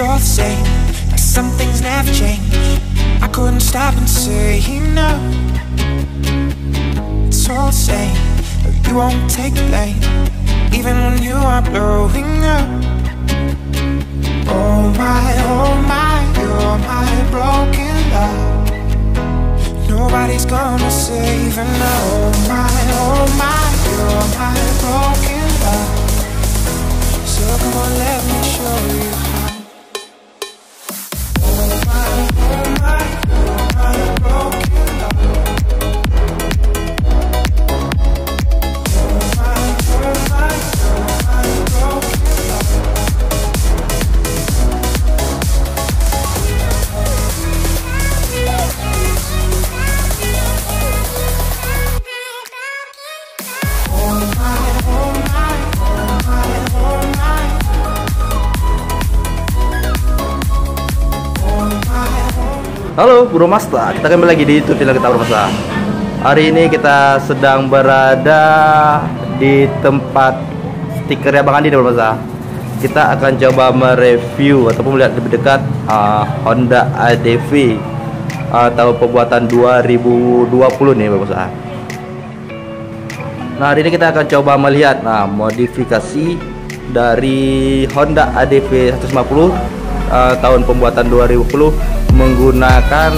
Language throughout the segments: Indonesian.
it's all the same, like some things never change. I couldn't stop and say no. It's all the same, but you won't take the blame, even when you are blowing up. Oh my, you're my broken love. Nobody's gonna save her now. Oh my, you're my broken love. So come on, let me show you how. Oh my, you're my broken love. Oh my, you're my broken love. Halo Bro Masta, kita kembali lagi di YouTube channel kita Bro Masta. Hari ini kita sedang berada di tempat stikernya Bang Andi Bro Masta. Kita akan coba mereview ataupun melihat lebih dekat Honda ADV tahun pembuatan 2020 nih Bro Masta. Nah, hari ini kita akan coba melihat modifikasi dari Honda ADV 150 tahun pembuatan 2020 menggunakan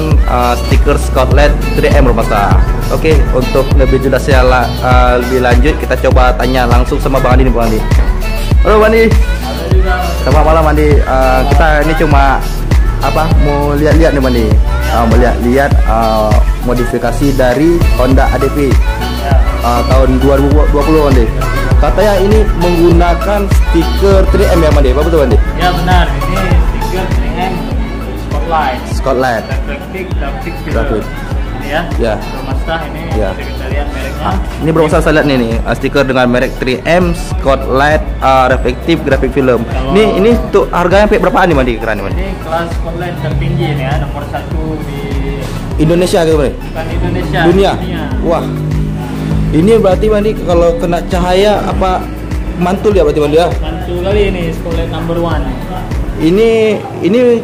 stiker Scotland 3M Bro Masta. Oke, untuk lebih jelasnya lebih lanjut kita coba tanya langsung sama Bang Andi nih, Bang Andi. Halo Bang Andi. Selamat malam Bang Andi. Kita ini cuma mau lihat-lihat nih Bang Andi. Melihat modifikasi dari Honda ADV tahun 2020 Bang Andi. Katanya ini menggunakan stiker 3M ya Bang Andi. Apa betul Bang Andi? Ya benar, ini stiker 3M Scotland. Grafik film. Ini ya. Bro Masta ini bisa kita lihat mereknya. Ini Bro Masta saya lihat nih stiker dengan merek 3M Scotland reflektif grafik film. Ini tuh harganya berapaan nih Mandi? Keren nih Mandi. Ini kelas Scotland tertinggi nih ya, nomor 1 di Indonesia gitu Mandi. Bukan Indonesia. Dunia. Wah. Ini berarti Mandi kalau kena cahaya mantul ya berarti Mandi ya? Mantul kali ini Scotland number 1. Ini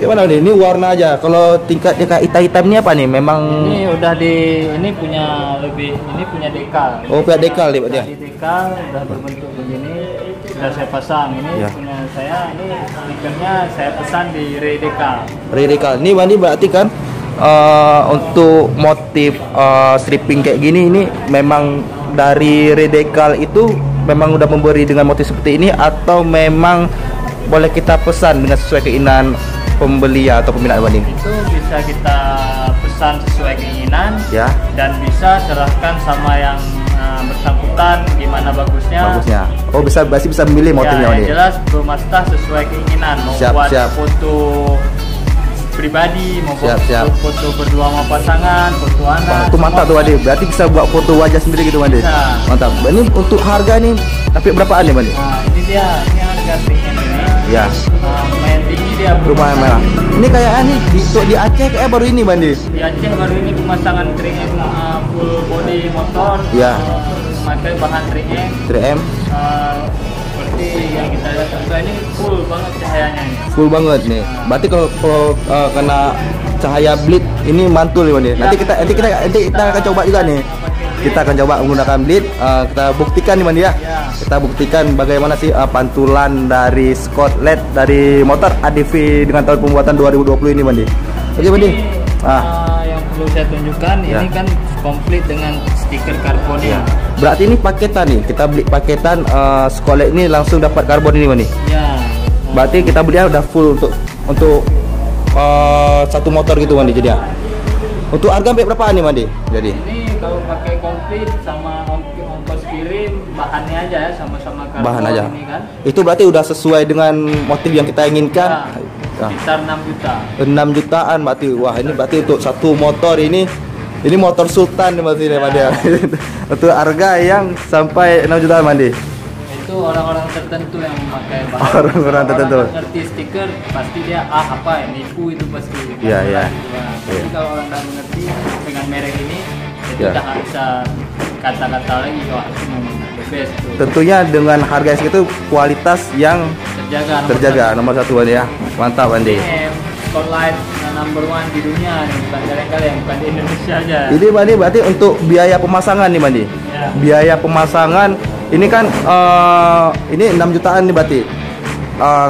mana nih? Ini warna aja. Kalau tingkatnya kayak hitam-hitam ini apa nih? Memang ini udah ini punya dekal. Oh, punya dekal nih Pak dia. Dekal udah berbentuk begini. Sudah saya pasang ini punya saya. Ini stikernya saya pesan di Redekal. Ini Bandi berarti kan untuk motif stripping kayak gini ini memang dari Redekal itu memang udah memberi dengan motif seperti ini atau memang boleh kita pesan dengan sesuai keinginan pembeli atau peminat Bandi? Itu bisa kita pesan sesuai keinginan ya, dan bisa serahkan sama yang bersangkutan gimana bagusnya. Oh, masih bisa memilih motifnya Bandi. Jelas Bro Masta sesuai keinginan mau buat foto pribadi, mau foto berdua sama pasangan, foto anak. Itu mantap tuh Bandi. Berarti bisa buat foto wajah sendiri gitu Bandi. Mantap. Ini untuk harga nih tapi berapaan nih Bandi? Nah, ini harga 3M ini. Ya. Lumayan tinggi dia. Lumayan merah. Ini kayaknya nih di Aceh kayak baru ini Bandi. Di Aceh baru ini pemasangan 3M full body motor. Ya. Memakai bahan 3M. Seperti yang kita lihat ini full banget cahayanya ini. Full banget nih. Berarti kalau kena cahaya bleed ini mantul nih Bandi. Nanti kita akan coba juga nih. Kita akan coba menggunakan bleed. Kita buktikan nih Bandi ya. Kita buktikan bagaimana sih pantulan dari Scotland dari motor ADV dengan tahun pembuatan 2020 ini Bandi. Oke Bandi. Yang perlu saya tunjukkan ini kan komplit dengan stiker karbon ya. Berarti ini paketan nih. Kita beli paketan Scotland ini langsung dapat karbon ini Bandi. Ya. Berarti kita belinya udah full untuk satu motor gitu Bandi jadi ya. Untuk harga berapa nih Bandi? Jadi ini kalau pakai komplit sama ongkos kirim bahannya aja ya sama-sama karbon bahan aja. Ini kan. Itu berarti udah sesuai dengan motif yang kita inginkan. Sekitar 6 juta. 6 jutaan berarti. Wah, ini berarti untuk satu motor ini motor Sultan nih berarti Bandi. Untuk harga yang sampai 6 jutaan Bandi. Itu orang-orang tertentu yang memakai bahan. Orang-orang tertentu. Ngerti stiker pasti dia apa nipu itu pasti. Iya. Tapi kalau orang nggak mengerti dengan merek ini, kita nggak bisa kata-kata lagi wah itu memang best tuh. Tentunya dengan harga yang segitu kualitas yang terjaga nomor satu Bandi ya. Mantap Bandi. Spotlight number one di dunia nih, bukan kaleng-kaleng, bukan di Indonesia aja. Ini Bandi berarti untuk biaya pemasangan nih Bandi. Ya. Biaya pemasangan ini kan ini 6 jutaan nih berarti.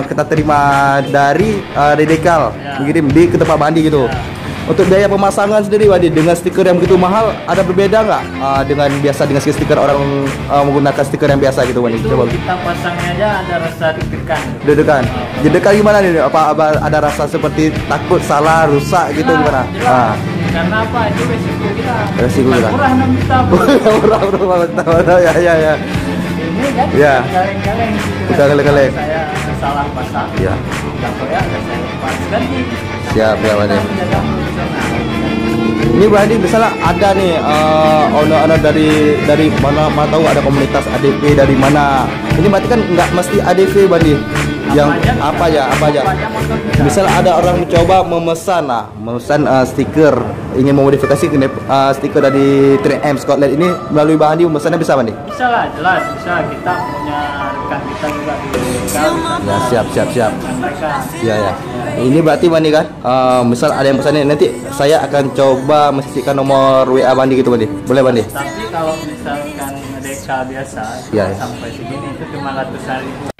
Kita terima dari Redekal, mengirim di ke tempat Bandi gitu. Ya. Untuk biaya pemasangan sendiri Bandi dengan stiker yang begitu mahal ada berbeda nggak dengan biasa dengan stiker orang menggunakan stiker yang biasa gitu Bandi? Itu kita pasangnya aja ada rasa deg-degan. Deg-degan. Deg-degan gimana nih? Apa ada rasa seperti takut salah, rusak gitu gimana? Karena apa? Itu resiko kita. Resiko kita. Murah 6 juta. Murah. Ya. Ini kan Ya. kaleng-kaleng. Kita kaleng-kaleng. Saya salah pasang. Ya. Atau ya saya pas ganti. Siap ya Bandi. Kita menjaga profesional. Ini Bandi misalnya ada nih owner dari mana tahu ada komunitas ADV dari mana. Ini berarti kan nggak mesti ADV Bandi. Yang apa aja. Misalnya ada orang mencoba memesan stiker, ingin memodifikasi stiker dari 3M Scotland ini melalui Bandi, memesannya bisa Bandi? Bisa lah, jelas bisa. Kita punya rekan kita juga di Ya siap. mereka. Ya. Ini berarti Bandi kan, misal ada yang pesannya nanti saya akan coba mensisihkan nomor WA Bandi gitu Bandi. Boleh Bandi? Tapi kalau misalkan deka biasa Ya. sampai segini itu cuma ratusan ribu.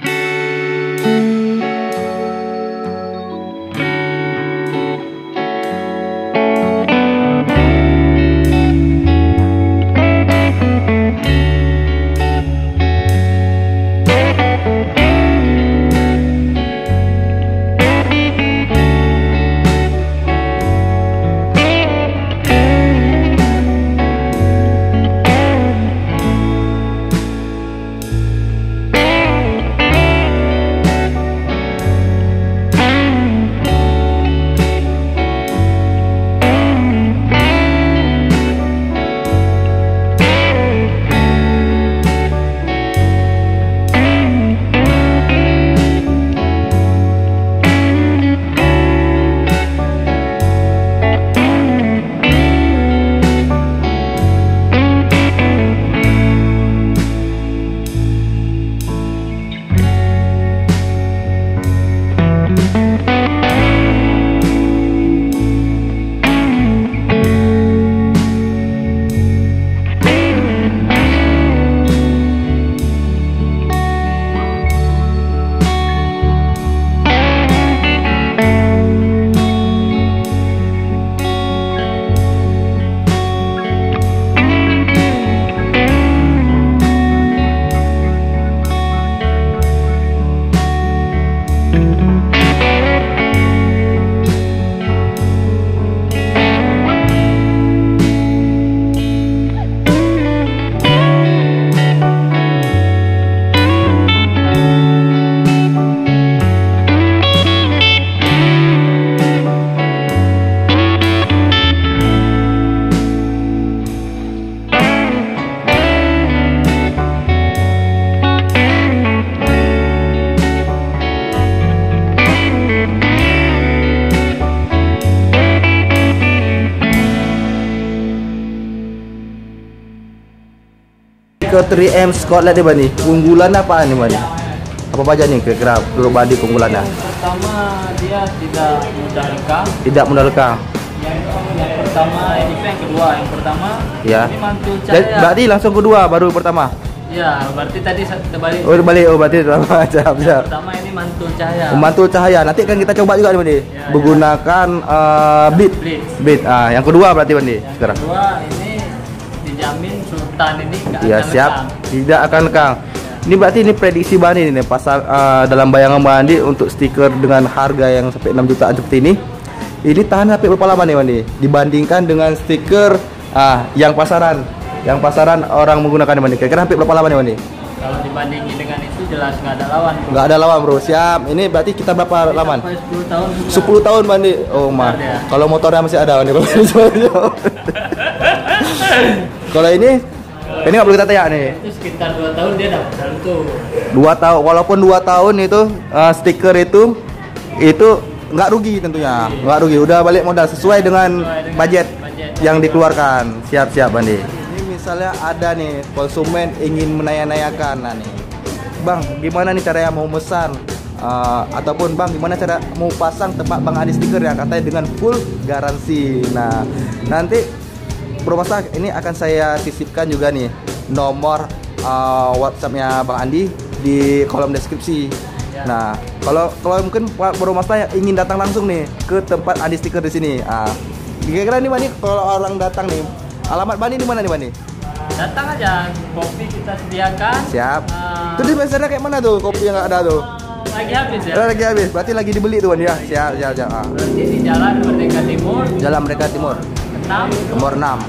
Ke 3M Scotland nih Bandi, unggulan apa nih Bandi? Apa aja nih kira-kira menurut Bandi keunggulannya? Pertama dia tidak mudah lekang. Tidak mudah lekang. Yang pertama ini yang kedua. Yang pertama Ya. ini mantul cahaya. Berarti langsung kedua baru pertama. Ya, berarti tadi terbalik. Berarti pertama. Siap. Pertama ini mantul cahaya. Mantul cahaya. Nanti kan kita coba juga nih Bandi. Menggunakan beat. Yang kedua berarti Bandi sekarang. Yang kedua ini dijamin Sultan ini nggak Ya akan siap, lekang. tidak akan lekang. Ini berarti ini prediksi Bandi nih pasal dalam bayangan Bandi untuk stiker dengan harga yang sampai 6 jutaan seperti ini. Ini tahan sampai berapa lama nih Bandi? Dibandingkan dengan stiker yang pasaran orang menggunakan Bandi. Kira-kira sampai berapa lama nih Bandi? Kalau dibandingin dengan itu jelas nggak ada lawan. Nggak ada lawan bro, siap. Ini berarti kita berapa laman? Sampai 10 tahun. 10 tahun Bandi. Oh mah. Ya. Kalau motornya masih ada Bandi. Kalau ini nggak perlu kita tanya nih. Itu sekitar 2 tahun dia dapat tuh. 2 tahun, walaupun 2 tahun itu stiker itu nggak rugi tentunya, nggak rugi. Udah balik modal sesuai dengan budget yang dikeluarkan. Siap Bandi. Ini misalnya ada nih konsumen ingin menanyakan, nah nih, Bang, gimana nih caranya mau mesan? Ataupun Bang, gimana cara mau pasang tempat Bang Adi stiker yang katanya dengan full garansi. Nah, nanti Bro Masa ini akan saya sisipkan juga nih nomor WhatsAppnya Bang Andi di kolom deskripsi. Ya. Nah, kalau mungkin Bro Masa ingin datang langsung nih ke tempat Adi stiker di sini. Kira-kira nih Bang, kalau orang datang nih, alamat Bang di mana nih Bang? Datang aja, kopi kita sediakan. Siap. Terus biasanya kayak mana tuh kopi yang ada tuh? Lagi habis ya? Lagi habis, berarti lagi dibeli tuh Bang ya? Siap. Berarti di Jalan Merdeka Timur. Jalan Merdeka Timur. 6. Nomor 6.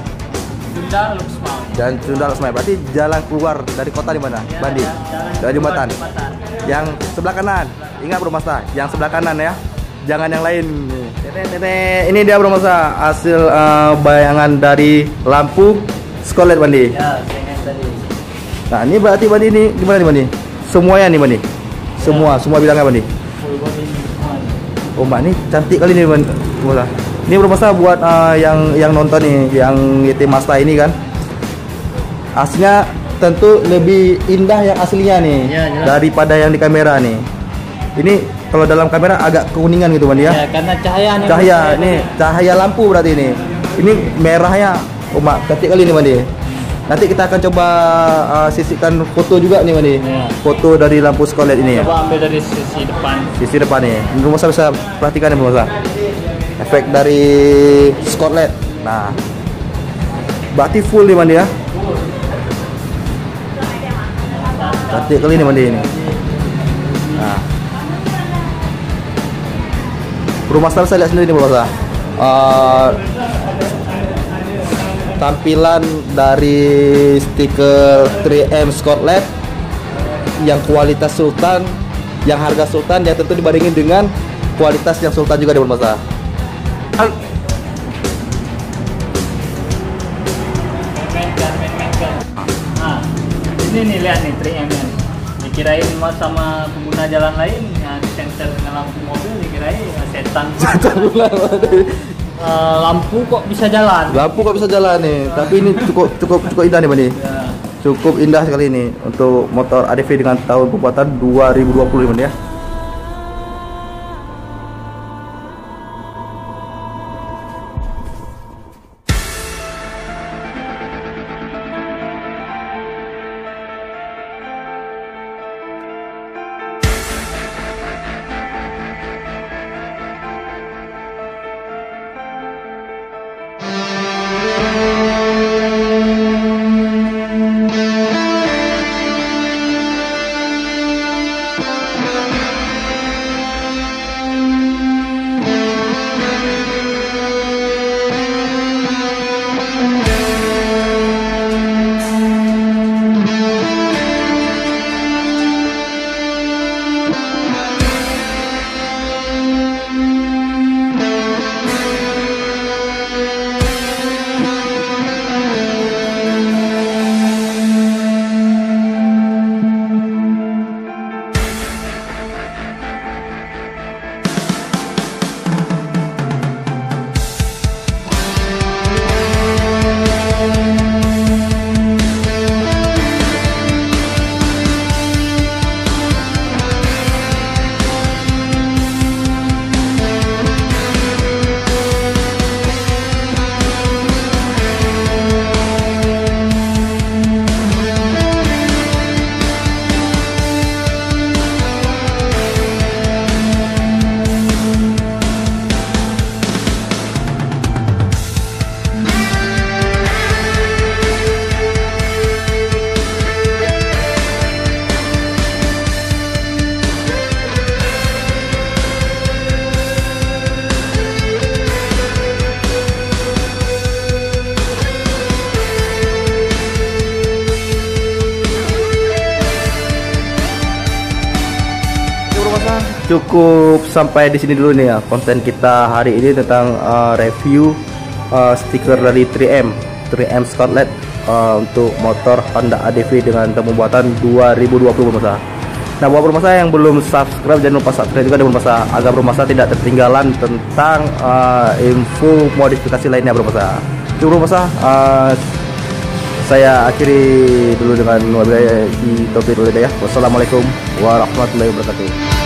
Sunda Luxmau. Dan Sunda Luxmau. Berarti jalan keluar dari kota di mana? Ya, Bandi. Dari jembatan. Yang sebelah kanan. Ingat Bro Masa, yang sebelah kanan ya. Jangan yang lain. Ini dia Bro Masa, hasil bayangan dari lampu Scarlett Bandi. Ya, dengan tadi. Nah, ini berarti Bandi ini gimana nih Bandi? Semuanya nih Bandi. Semua bilangnya Bandi. Full body semua. Oh, Mbak ini cantik kali nih Bandi. Ini Bro Masa buat yang nonton nih, yang YT Mazda ini kan. Aslinya tentu lebih indah yang aslinya nih Ya, daripada yang di kamera nih. Ini kalau dalam kamera agak kekuningan gitu Bandi ya. Ya, karena cahaya nih. Cahaya lampu berarti ini. Ini merahnya, oh Mbak, cantik kali nih Bandi. Nanti kita akan coba sisihkan foto juga nih Bandi. Ya. Foto dari lampu Scarlett ini ya. Coba ambil dari sisi depan. Sisi depan nih. Bro Masa bisa perhatikan nih Bro Masa. Efek dari Scarlett. Nah, berarti full nih Bandi ya. Cantik kali nih Bandi ini. Nah, Bro Masa saya lihat sendiri nih Bro Masa. Tampilan dari stiker 3M Scarlett yang kualitas Sultan, yang harga Sultan, yang tentu dibandingin dengan kualitas yang Sultan juga di Bro Masa. Mainkan. Nah, ini nih lihat nih 3M nya. Dikirain mas sama pengguna jalan lain, ya disensor dengan lampu mobil dikirain setan. Lampu kok bisa jalan? Lampu kok bisa jalan nih, tapi ini cukup indah nih Bang nih. Ya. Cukup indah sekali ini untuk motor ADV dengan tahun pembuatan 2020 Bang ya. Cukup sampai di sini dulu nih ya konten kita hari ini tentang review stiker dari 3M Scarlett untuk motor Honda ADV dengan tahun pembuatan 2020 Bro. Nah, buat Bro Masa yang belum subscribe, jangan lupa subscribe juga Bro Masa agar Bro Masa tidak ketinggalan tentang info modifikasi lainnya Bro Masa. Bro Masa, Saya akhiri dulu dengan wabillahi taufiq wal hidayah. Wassalamualaikum warahmatullahi wabarakatuh.